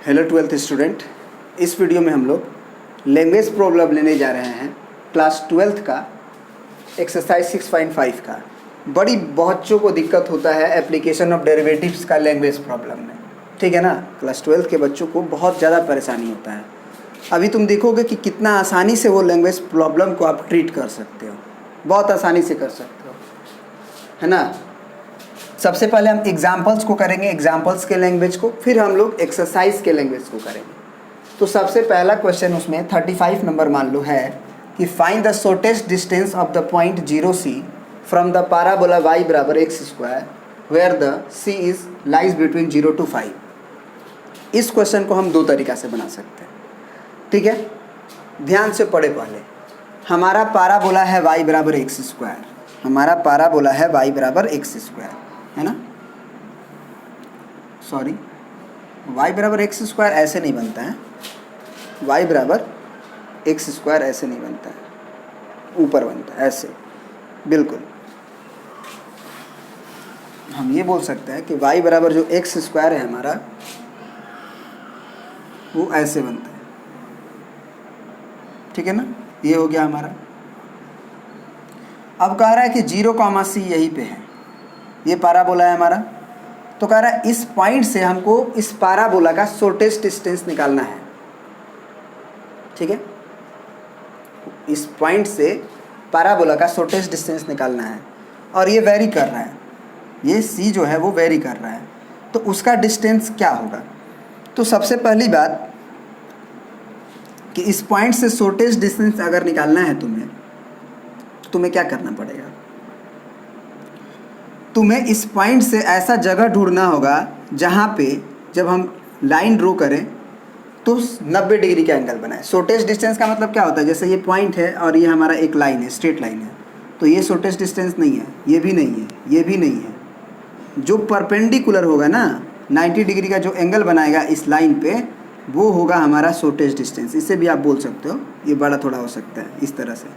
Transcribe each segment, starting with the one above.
Hello twelfth student, इस video में हम लोग लैंग्वेज प्रॉब्लम लेने जा रहे हैं क्लास 12th का एक्सरसाइज 6.5 का। बड़ी बच्चों को दिक्कत होता है एप्लीकेशन ऑफ डेरिवेटिव्स का लैंग्वेज प्रॉब्लम में, ठीक है ना। क्लास 12th के बच्चों को बहुत ज़्यादा परेशानी होता है। अभी तुम देखोगे कि कितना आसानी से वो लैंग्वेज प्रॉब्लम को आप ट्रीट कर सकते हो, बहुत आसानी से कर सकते हो, है ना। सबसे पहले हम एग्जाम्पल्स को करेंगे, एग्जाम्पल्स के लैंग्वेज को, फिर हम लोग एक्सरसाइज के लैंग्वेज को करेंगे। तो सबसे पहला क्वेश्चन उसमें 35 नंबर मान लो है कि find the shortest distance of the point 0C from the parabola y बराबर x² where the c is lies between 0 to 5। इस क्वेश्चन को हम दो तरीक़ा से बना सकते हैं, ठीक है। ध्यान से पढ़े पहले। हमारा पैराबोला है y बराबर x², हमारा पैराबोला है y बराबर x², है ना। सॉरी, y बराबर x² ऐसे नहीं बनता है, y बराबर x² ऐसे नहीं बनता है, ऊपर बनता है ऐसे, बिल्कुल। हम ये बोल सकते हैं कि y बराबर जो x² है हमारा, वो ऐसे बनता है, ठीक है ना। ये हो गया हमारा। अब कह रहा है कि 0, C यहीं पे है, ये पैराबोला है हमारा। तो कह रहा है इस पॉइंट से हमको इस पैराबोला का शॉर्टेस्ट डिस्टेंस निकालना है, ठीक है। इस पॉइंट से पैराबोला का शॉर्टेस्ट डिस्टेंस निकालना है, और ये वेरी कर रहा है, ये C जो है वो वेरी कर रहा है। तो उसका डिस्टेंस क्या होगा? तो सबसे पहली बात कि इस पॉइंट से शॉर्टेस्ट डिस्टेंस अगर निकालना है तुम्हें, तो तुम्हें क्या करना पड़ेगा? तुम्हें इस पॉइंट से ऐसा जगह ढूंढना होगा जहाँ पे जब हम लाइन ड्रॉ करें तो 90 डिग्री का एंगल बनाए। शॉर्टेस्ट डिस्टेंस का मतलब क्या होता है? जैसे ये पॉइंट है और ये हमारा एक लाइन है, स्ट्रेट लाइन है, तो ये शॉर्टेस्ट डिस्टेंस नहीं है, ये भी नहीं है, ये भी नहीं है। जो परपेंडिकुलर होगा ना, 90 डिग्री का जो एंगल बनाएगा इस लाइन पे, वो होगा हमारा शॉर्टेस्ट डिस्टेंस। इससे भी आप बोल सकते हो, ये बड़ा थोड़ा हो सकता है इस तरह से।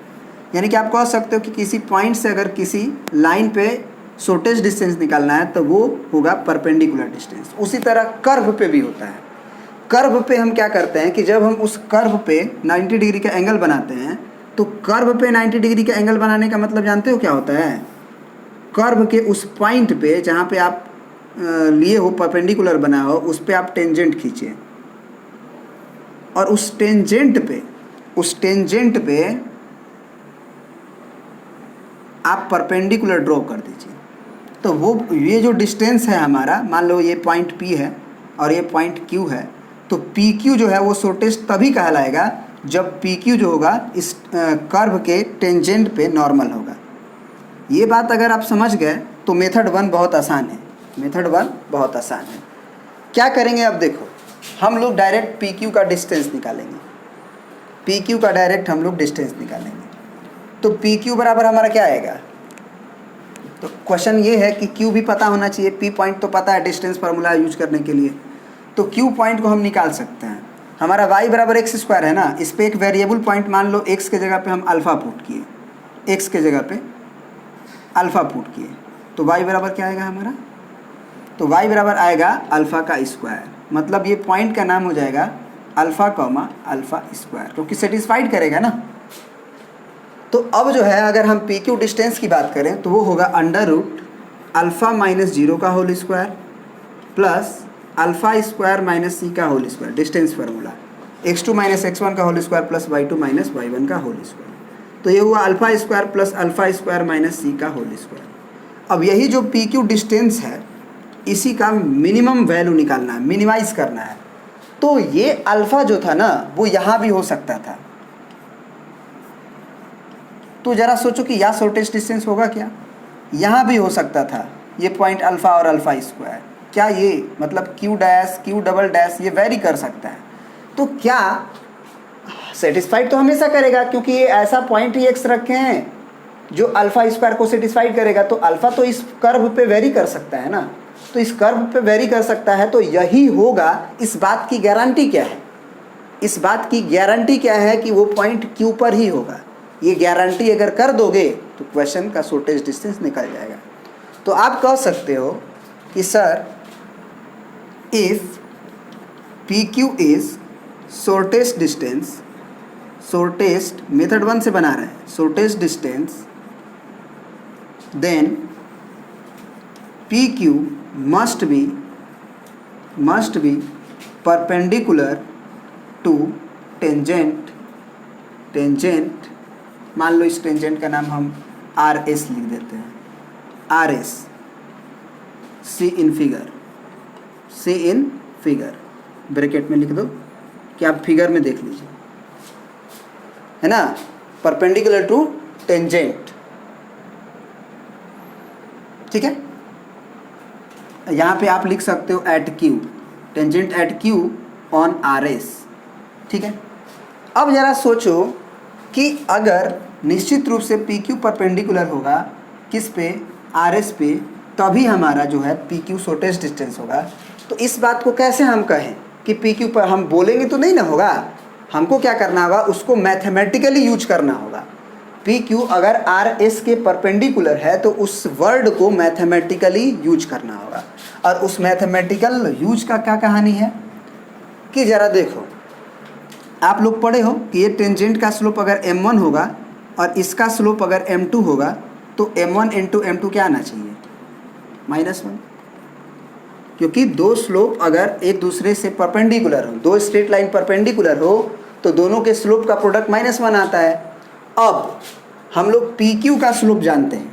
यानी कि आप कह सकते हो कि किसी पॉइंट से अगर किसी लाइन पे शॉर्टेस्ट डिस्टेंस निकालना है तो वो होगा परपेंडिकुलर डिस्टेंस। उसी तरह कर्व पे भी होता है। कर्व पे हम क्या करते हैं कि जब हम उस कर्व पे 90 डिग्री का एंगल बनाते हैं, तो कर्व पे 90 डिग्री का एंगल बनाने का मतलब जानते हो क्या होता है? कर्व के उस पॉइंट पे जहाँ पे आप लिए हो, परपेंडिकुलर बना हो, उस पे आप टेंजेंट खींचे, और उस टेंजेंट पे आप परपेंडिकुलर ड्रॉ कर दीजिए। तो वो ये जो डिस्टेंस है हमारा, मान लो ये पॉइंट P है और ये पॉइंट Q है, तो PQ जो है वो शॉर्टेस्ट तभी कहलाएगा जब PQ जो होगा इस कर्व के टेंजेंट पे नॉर्मल होगा। ये बात अगर आप समझ गए तो मेथड 1 बहुत आसान है। मेथड 1 बहुत आसान है। क्या करेंगे अब देखो, हम लोग डायरेक्ट PQ का डिस्टेंस निकालेंगे। PQ का डायरेक्ट हम लोग डिस्टेंस निकालेंगे। तो PQ बराबर हमारा क्या आएगा? तो क्वेश्चन ये है कि Q भी पता होना चाहिए, P पॉइंट तो पता है डिस्टेंस फार्मूला यूज करने के लिए, तो Q पॉइंट को हम निकाल सकते हैं। हमारा y बराबर x² है ना, इस पर एक वेरिएबल पॉइंट मान लो x के जगह पे हम अल्फ़ा पुट किए, x के जगह पे अल्फ़ा पुट किए, तो y बराबर क्या आएगा हमारा? तो y बराबर आएगा अल्फ़ा का स्क्वायर। मतलब ये पॉइंट का नाम हो जाएगा अल्फ़ा कॉमा अल्फ़ा स्क्वायर, क्योंकि सेटिस्फाइड करेगा ना। तो अब जो है अगर हम PQ डिस्टेंस की बात करें तो वो होगा √α - 0 का होल स्क्वायर प्लस α² - c का whole square, distance formula, x2 - x1 का whole square plus y2 - y1 का होल स्क्वायर। तो ये हुआ α² प्लस α² - c का होल स्क्वायर। अब यही जो PQ डिस्टेंस है, इसी का मिनिमम वैल्यू निकालना है, मिनिमाइज करना है। तो ये अल्फ़ा जो था ना, वो यहाँ भी हो सकता था। तो ज़रा सोचो कि यहाँ शॉर्टेस्ट डिस्टेंस होगा क्या? यहाँ भी हो सकता था, ये पॉइंट अल्फ़ा और α²। क्या ये मतलब Q' ये वेरी कर सकता है। तो क्या सेटिस्फाइड तो हमेशा करेगा, क्योंकि ये ऐसा पॉइंट ही x रखे हैं जो α² को सेटिस्फाइड करेगा। तो अल्फ़ा तो इस कर्व पे वेरी कर सकता है ना, तो इस कर्व पे वेरी कर सकता है, तो यही होगा। इस बात की गारंटी क्या है? इस बात की गारंटी क्या है कि वो पॉइंट Q पर ही होगा। ये गारंटी अगर कर दोगे तो क्वेश्चन का शॉर्टेस्ट डिस्टेंस निकल जाएगा। तो आप कह सकते हो कि sir if P Q is shortest distance, shortest method 1 से बना रहे हैं, shortest distance, then P Q must be perpendicular to tangent, मान लो इस टेंजेंट का नाम हम आर एस लिख देते हैं, R S, C in figure bracket में लिख दो कि आप फिगर में देख लीजिए, है ना, परपेंडिकुलर टू टेंजेंट, ठीक है। यहाँ पे आप लिख सकते हो at Q, tangent at Q on R S, ठीक है। अब ज़रा सोचो कि अगर निश्चित रूप से पी क्यू परपेंडिकुलर होगा किस पे, आर एस पे, तभी हमारा जो है पी क्यू शॉर्टेस्ट डिस्टेंस होगा। तो इस बात को कैसे हम कहें कि पी क्यू पर, हम बोलेंगे तो नहीं ना होगा, हमको क्या करना होगा, उसको मैथमेटिकली यूज करना होगा। पी क्यू अगर आर एस के परपेंडिकुलर है तो उस वर्ड को मैथमेटिकली यूज करना होगा। और उस मैथमेटिकल यूज का क्या कहानी है कि ज़रा देखो, आप लोग पढ़े हो कि ये टेंजेंट का स्लोप अगर m1 होगा और इसका स्लोप अगर m2 होगा तो m1 इंटू m2 क्या आना चाहिए, -1, क्योंकि दो स्लोप अगर एक दूसरे से परपेंडिकुलर हो, दो स्ट्रेट लाइन परपेंडिकुलर हो तो दोनों के स्लोप का प्रोडक्ट -1 आता है। अब हम लोग पी क्यू का स्लोप जानते हैं,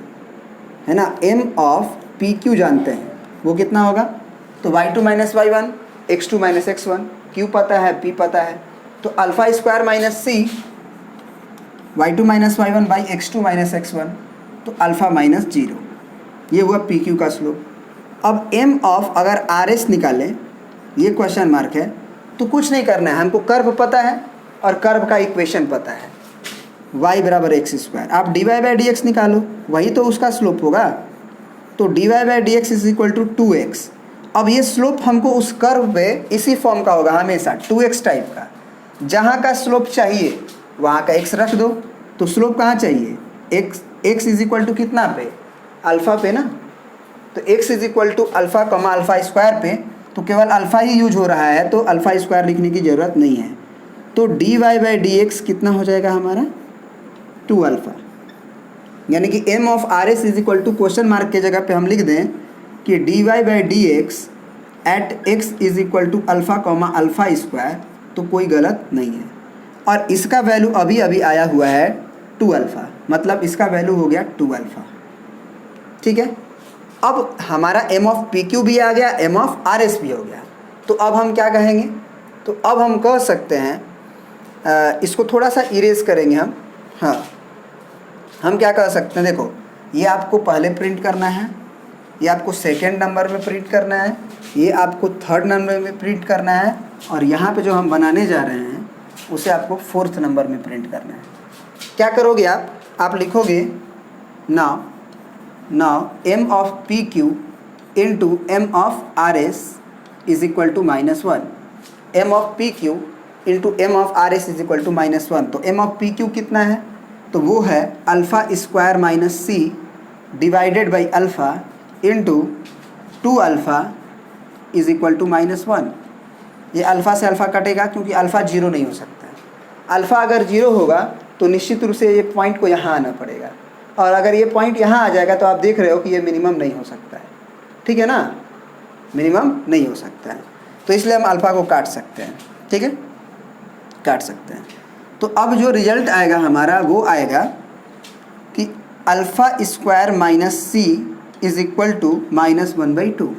है ना, m ऑफ पी क्यू जानते हैं, वो कितना होगा, तो y2 - y1, x2 - x1, q पता है, p पता है, तो alpha square minus C, y2 - y1 by x2 - x1, तो अल्फा -0, ये हुआ पी क्यू का स्लोप। अब m ऑफ अगर आर एस निकालें, ये क्वेश्चन मार्क है, तो कुछ नहीं करना है, हमको कर्व पता है और कर्व का इक्वेशन पता है, y बराबर x²। आप dy बाई डी एक्स निकालो, वही तो उसका स्लोप होगा, तो dy by D X is equal to 2x। अब ये स्लोप हमको उस कर्व पे इसी फॉर्म का होगा हमेशा, 2x टाइप का, जहाँ का स्लोप चाहिए वहाँ का x रख दो, तो स्लोप कहाँ चाहिए, x इज इक्वल टू कितना पे, अल्फ़ा पे ना, तो x is equal to alpha comma alpha square पे, तो केवल अल्फ़ा ही यूज हो रहा है, तो अल्फ़ा स्क्वायर लिखने की ज़रूरत नहीं है। तो dy बाई डी एक्स कितना हो जाएगा हमारा, 2 अल्फ़ा, यानी कि m of R S is equal to question mark के जगह पे हम लिख दें कि dy by D X at x is equal to alpha comma alpha square, तो कोई गलत नहीं है। और इसका वैल्यू अभी अभी आया हुआ है 2 अल्फ़ा, मतलब इसका वैल्यू हो गया 2 अल्फ़ा, ठीक है। अब हमारा m ऑफ पी क्यू भी आ गया, m ऑफ आर एस भी हो गया, तो अब हम क्या कहेंगे, तो अब हम कह सकते हैं, इसको थोड़ा सा इरेज करेंगे हम, हाँ, हम क्या कह सकते हैं, देखो ये आपको पहले प्रिंट करना है, ये आपको सेकेंड नंबर में प्रिंट करना है, ये आपको थर्ड नंबर में प्रिंट करना है, और यहाँ पे जो हम बनाने जा रहे हैं उसे आपको फोर्थ नंबर में प्रिंट करना है। क्या करोगे आप लिखोगे now m of P Q into m of R S is equal to -1, m of P Q into m of R S is equal to -1। तो m ऑफ पी क्यू कितना है, तो वो है alpha square minus C divided by alpha into 2 alpha is equal to -1। ये alpha से alpha कटेगा क्योंकि अल्फ़ा 0 नहीं हो सकता है, अल्फ़ा अगर 0 होगा तो निश्चित रूप से ये पॉइंट को यहाँ आना पड़ेगा, और अगर ये पॉइंट यहाँ आ जाएगा तो आप देख रहे हो कि ये मिनिमम नहीं हो सकता है, ठीक है ना, मिनिमम नहीं हो सकता है, तो इसलिए हम अल्फ़ा को काट सकते हैं, ठीक है, काट सकते हैं। तो अब जो रिजल्ट आएगा हमारा वो आएगा कि alpha square minus C is equal to -1/2,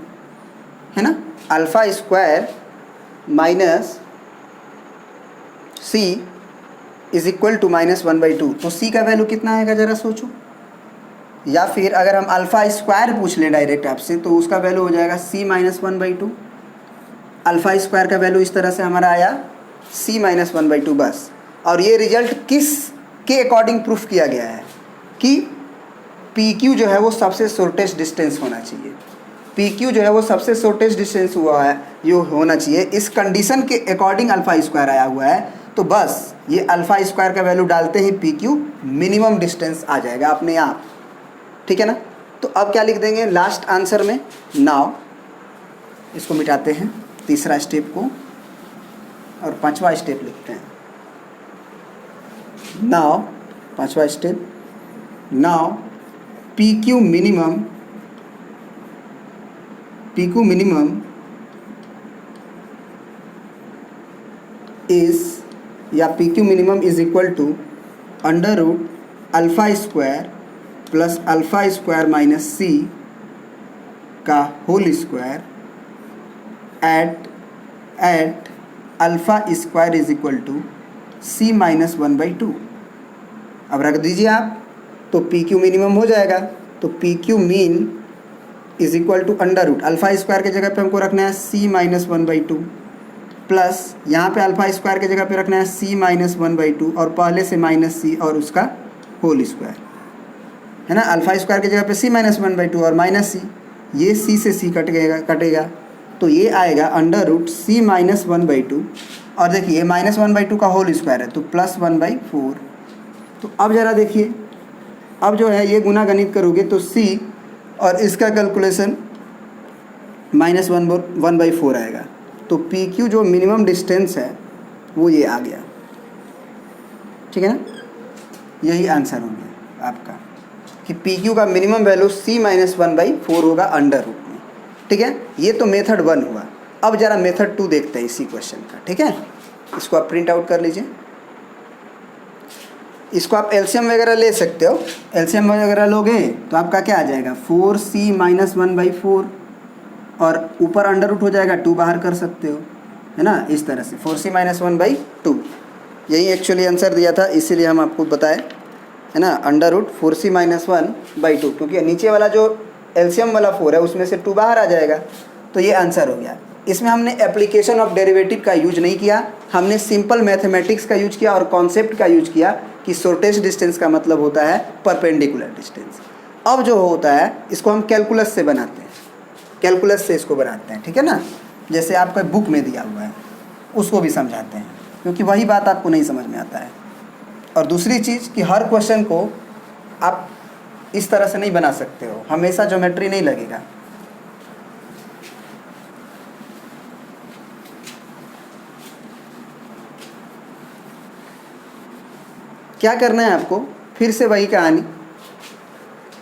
है ना, alpha square minus C is equal to -1/2। तो सी का वैल्यू कितना आएगा ज़रा सोचो, या फिर अगर हम अल्फ़ा स्क्वायर पूछ लें डायरेक्ट आपसे तो उसका वैल्यू हो जाएगा c -1/2। अल्फ़ा स्क्वायर का वैल्यू इस तरह से हमारा आया c -1/2 बस। और ये रिजल्ट किस के अकॉर्डिंग प्रूफ किया गया है कि पी क्यू जो है वो सबसे शॉर्टेस्ट डिस्टेंस होना चाहिए, पी क्यू जो है वो सबसे शॉर्टेस्ट डिस्टेंस हुआ है यो होना चाहिए, इस कंडीशन के अकॉर्डिंग अल्फ़ा स्क्वायर आया हुआ है। तो बस ये अल्फ़ा स्क्वायर का वैल्यू डालते ही पी क्यू मिनिमम डिस्टेंस आ जाएगा अपने आप, ठीक है ना। तो अब क्या लिख देंगे लास्ट आंसर में, नाउ इसको मिटाते हैं तीसरा स्टेप को, और पांचवा स्टेप लिखते हैं। नाउ पांचवा step, now P Q minimum is, या P Q minimum is equal to under root alpha square plus alpha square minus C का whole square at alpha square is equal to C minus 1/2। अब रख दीजिए आप, तो P Q minimum हो जाएगा। तो P Q mean is equal to under root alpha square की जगह पे हमको रखना है सी माइनस 1/2 प्लस यहाँ पे अल्फ़ा स्क्वायर की जगह पे रखना है सी माइनस 1/2 और पहले से माइनस सी और उसका होल स्क्वायर, है ना। अल्फ़ा स्क्वायर की जगह पे सी माइनस 1/2 और माइनस सी, ये सी से सी कटेगा तो ये आएगा अंडर रूट सी माइनस 1/2 और देखिए माइनस 1/2 का होल स्क्वायर है तो प्लस 1/4। तो अब ज़रा देखिए, अब जो है ये गुना गणित करोगे तो सी और इसका कैलकुलेशन माइनस 1/4 आएगा। तो पी क्यू जो मिनिमम डिस्टेंस है वो ये आ गया, ठीक है ना। यही आंसर हो गया आपका कि पी क्यू का मिनिमम वैल्यू सी माइनस 1/4 होगा अंडर रूट में, ठीक है। ये तो मेथड 1 हुआ। अब ज़रा मेथड 2 देखते हैं इसी क्वेश्चन का, ठीक है। इसको आप प्रिंट आउट कर लीजिए। इसको आप एलसीएम वगैरह ले सकते हो। एलसीएम वगैरह लोगे तो आपका क्या आ जाएगा 4c माइनस 1/4 और ऊपर अंडर रूट हो जाएगा 2 बाहर कर सकते हो, है ना। इस तरह से 4c माइनस 1/2 यही एक्चुअली आंसर दिया था, इसीलिए हम आपको बताएं, है ना। अंडर रूट 4c माइनस 1/2 क्योंकि नीचे वाला जो एलसीएम वाला 4 है उसमें से 2 बाहर आ जाएगा, तो ये आंसर हो गया। इसमें हमने एप्लीकेशन ऑफ डेरिवेटिव का यूज नहीं किया, हमने सिंपल मैथमेटिक्स का यूज किया और कॉन्सेप्ट का यूज किया कि शॉर्टेस्ट डिस्टेंस का मतलब होता है परपेंडिकुलर डिस्टेंस। अब जो होता है इसको हम कैलकुलस से बनाते हैं, कैलकुलस से इसको बनाते हैं, ठीक है ना। जैसे आपका बुक में दिया हुआ है उसको भी समझाते हैं, क्योंकि वही बात आपको नहीं समझ में आता है। और दूसरी चीज़ कि हर क्वेश्चन को आप इस तरह से नहीं बना सकते हो, हमेशा ज्योमेट्री नहीं लगेगा। क्या करना है आपको, फिर से वही कहानी,